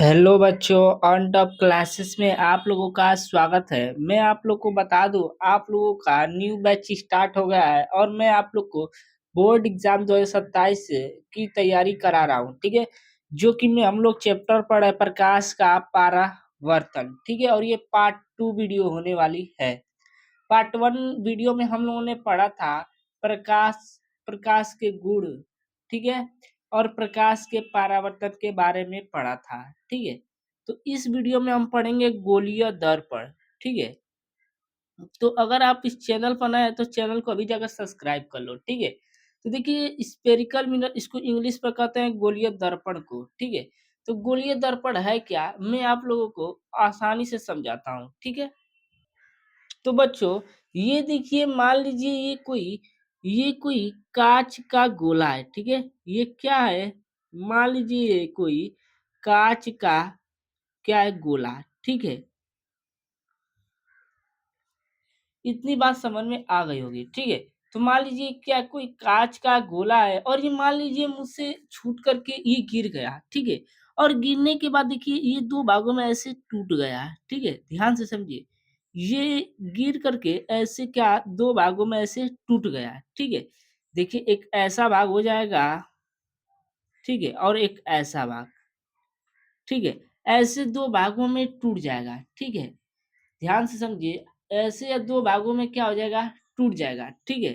Hello बच्चों, on top classes में आप लोगों का स्वागत है। मैं आप लोग को बता दूं, आप लोगों का न्यू बैच स्टार्ट हो गया है और मैं आप लोग को बोर्ड एग्जाम 2027 की तैयारी करा रहा हूं। ठीक है, जो कि मैं हम लोग चैप्टर पढ़ रहे हैं प्रकाश का परावर्तन। ठीक है, और ये पार्ट 2 वीडियो होने वाली है। पार्ट 1 वीडियो में हम लोगों ने पढ़ा था प्रकाश प्रकाश के गुण। ठीक है, और प्रकाश के परावर्तन के बारे में पढ़ा था। ठीक है, तो इस वीडियो में हम पढ़ेंगे गोलीय दर्पण। ठीक है, तो अगर आप इस चैनल पर नए हैं तो चैनल को अभी जाकर सब्सक्राइब कर लो। ठीक है, तो देखिए स्पेरिकल मिरर, इसको इंग्लिश में कहते हैं गोलीय दर्पण को। ठीक है, तो गोलीय दर्पण है क्या, मैं आप लोगों को आसानी से समझाता हूँ। ठीक है, तो बच्चों ये देखिए, मान लीजिए ये कोई कांच का गोला है। ठीक है, ये क्या है, मान लीजिए ये कोई कांच का क्या है, गोला। ठीक है, इतनी बात समझ में आ गई होगी। ठीक है, तो मान लीजिए क्या कोई कांच का गोला है और ये मान लीजिए मुझसे छूट करके ये गिर गया। ठीक है, और गिरने के बाद देखिए ये दो भागों में ऐसे टूट गया है। ठीक है, ध्यान से समझिए, ये गिर करके ऐसे क्या दो भागों में ऐसे टूट गया है। ठीक है, देखिए एक ऐसा भाग हो जाएगा। ठीक है, और एक ऐसा भाग। ठीक है, ऐसे दो भागों में टूट जाएगा। ठीक है, ध्यान से समझिए, ऐसे या दो भागों में क्या हो जाएगा, टूट जाएगा। ठीक है,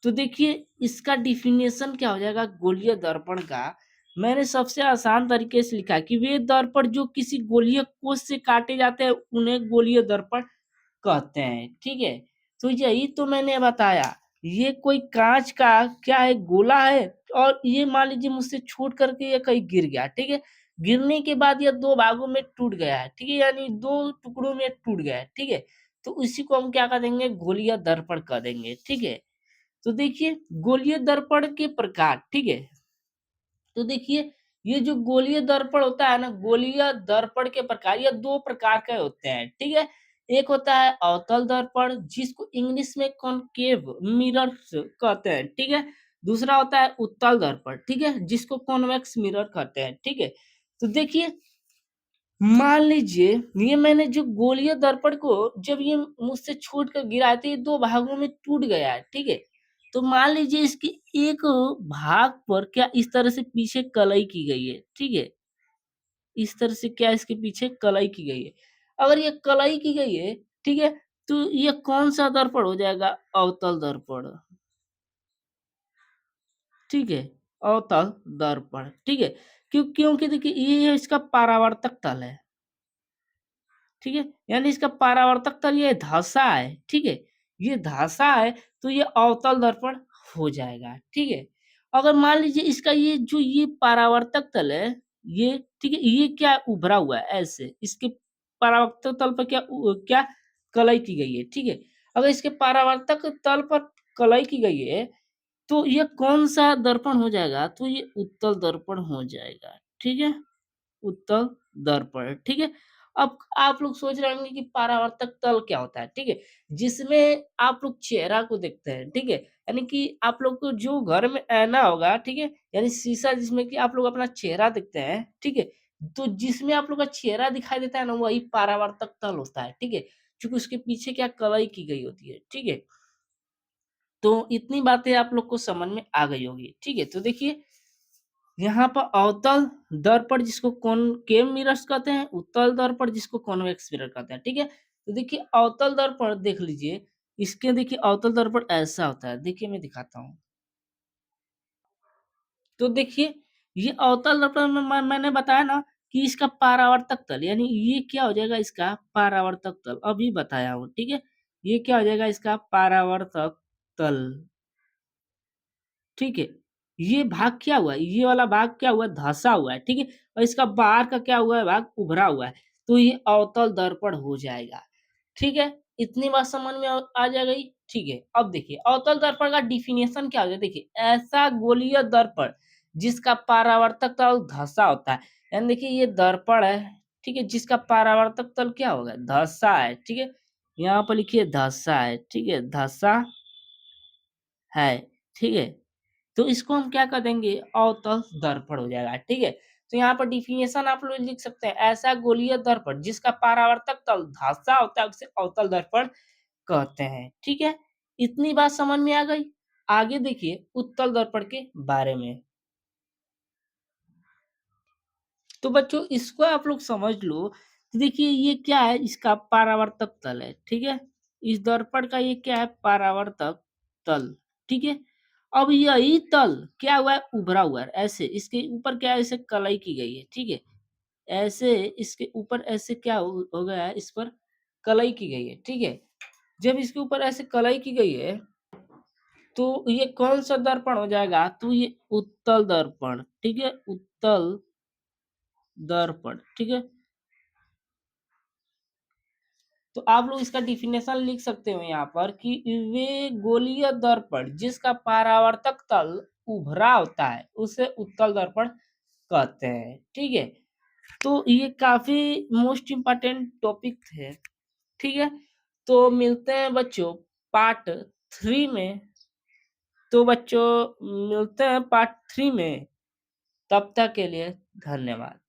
तो देखिए इसका डिफिनेशन क्या हो जाएगा गोलीय दर्पण का। मैंने सबसे आसान तरीके से लिखा है कि वे दर्पण जो किसी गोलीय कोष से काटे जाते हैं उन्हें गोलीय दर्पण कहते हैं। ठीक है, तो यही तो मैंने बताया, ये कोई कांच का क्या है, गोला है, और ये मान लीजिए मुझसे छूट करके ये कहीं गिर गया। ठीक है, गिरने के बाद ये दो भागों में टूट गया है। ठीक है, यानी दो टुकड़ों में टूट गया है। ठीक है, तो उसी को हम क्या कर देंगे, गोलीय दर्पण कह देंगे। ठीक है, तो देखिए गोलीय दर्पण के प्रकार। ठीक है, तो देखिए ये जो गोलीय दर्पण होता है ना, गोलीय दर्पण के प्रकार ये दो प्रकार के होते हैं। ठीक है, एक होता है अवतल दर्पण जिसको इंग्लिश में कॉनकेव मिरर्स कहते हैं। ठीक है, दूसरा होता है उत्तल दर्पण। ठीक है, जिसको कॉन्वेक्स मिरर कहते हैं। ठीक है, तो देखिए मान लीजिए ये मैंने जो गोलीय दर्पण को जब ये मुझसे छूट कर गिराया तो ये दो भागों में टूट गया है। ठीक है, तो मान लीजिए इसके एक भाग पर क्या इस तरह से पीछे कलई की गई है। ठीक है, इस तरह से क्या इसके पीछे कलई की गई है। अगर ये कलई की गई है, ठीक है, तो ये कौन सा दर्पण हो जाएगा, अवतल दर्पण। ठीक है, अवतल दर्पण। ठीक है, क्योंकि देखिए ये इसका परावर्तक तल है। ठीक है, यानी इसका परावर्तक तल ये धसा है। ठीक है, ये धसा है तो ये अवतल दर्पण हो जाएगा। ठीक है, अगर मान लीजिए इसका ये जो ये परावर्तक तल है, ये ठीक है, ये क्या उभरा हुआ है ऐसे, इसके परावर्तक तल पर क्या कलई की गई है। ठीक है, अगर इसके परावर्तक तल पर कलई की गई है तो ये कौन सा दर्पण हो जाएगा, तो ये उत्तल दर्पण हो जाएगा। ठीक है, उत्तल दर्पण। ठीक है, अब आप लोग सोच रहे होंगे कि परावर्तक तल क्या होता है। ठीक है, जिसमें आप लोग चेहरा को देखते हैं। ठीक है, यानी कि आप लोग को जो घर में आईना होगा। ठीक है, यानी शीशा जिसमें कि आप लोग अपना चेहरा देखते हैं। ठीक है, तो जिसमें आप लोग का चेहरा दिखाई देता है ना, वही परावर्तक तल होता है। ठीक है, क्योंकि उसके पीछे क्या कलई की गई होती है। ठीक है, तो इतनी बातें आप लोग को समझ में आ गई होगी। ठीक है, तो देखिए यहाँ पर अवतल दर्पण जिसको कॉनकेव मिरर्स कहते हैं, उत्तल दर्पण जिसको कॉन्वेक्स मिरर कहते हैं। ठीक है, तो देखिए अवतल दर्पण देख लीजिए, इसके देखिए अवतल दर्पण ऐसा होता है। देखिए मैं दिखाता हूँ, तो देखिए ये अवतल दर्पण में मैंने बताया ना कि इसका परावर्तक तल, यानी ये क्या हो जाएगा, इसका परावर्तक तल अभी बताया हूँ। ठीक है, ये क्या हो जाएगा, इसका परावर्तक तल। ठीक है, ये भाग क्या हुआ है? ये वाला भाग क्या हुआ है? धँसा हुआ है। ठीक है, और इसका बाहर का क्या हुआ है, भाग उभरा हुआ है। तो ये अवतल दर्पण हो जाएगा। ठीक है, इतनी बात समझ में आ जा गई। ठीक है, अब देखिए अवतल दर्पण का डिफिनेशन क्या हो गया। देखिए ऐसा गोलीय दर्पण जिसका परावर्तक तल धँसा होता है। यानी देखिए ये दर्पण है। ठीक है, जिसका परावर्तक तल क्या होगा, धँसा है। ठीक है, यहाँ पर लिखिए धँसा है। ठीक है, धँसा है। ठीक है, तो इसको हम क्या कर देंगे, अवतल दर्पण हो जाएगा। ठीक है, तो यहाँ पर डेफिनेशन आप लोग लिख सकते हैं, ऐसा गोलीय दर्पण जिसका परावर्तक तल धंसा होता है उसे अवतल दर्पण कहते हैं। ठीक है? इतनी बात समझ में आ गई? आगे देखिए उत्तल दर्पण के बारे में। तो बच्चों इसको आप लोग समझ लो। देखिए ये क्या है, इसका परावर्तक तल है, ठीक है? इस दर्पण का ये क्या है, परावर्तक तल, ठीक है? अब यही तल क्या हुआ है, उभरा हुआ है, ऐसे इसके ऊपर क्या है, ऐसे कलाई की गई है, ठीक है? ऐसे इसके ऊपर ऐसे क्या हो गया है, इस पर कलई की गई है, ठीक है? जब इसके ऊपर ऐसे कलई की गई है, तो ये कौन सा दर्पण हो जाएगा, तो ये उत्तल दर्पण, ठीक है? उत्तल दर्पण, ठीक है? तो आप लोग इसका डिफिनेशन लिख सकते हो यहाँ पर कि वे गोलीय दर्पण जिसका परावर्तक तल उभरा होता है उसे उत्तल दर्पण कहते हैं, ठीक है? तो ये काफी मोस्ट इम्पोर्टेंट टॉपिक है, ठीक है? तो मिलते हैं बच्चों पार्ट 3 में। तो बच्चों मिलते हैं पार्ट 3 में, तब तक के लिए धन्यवाद।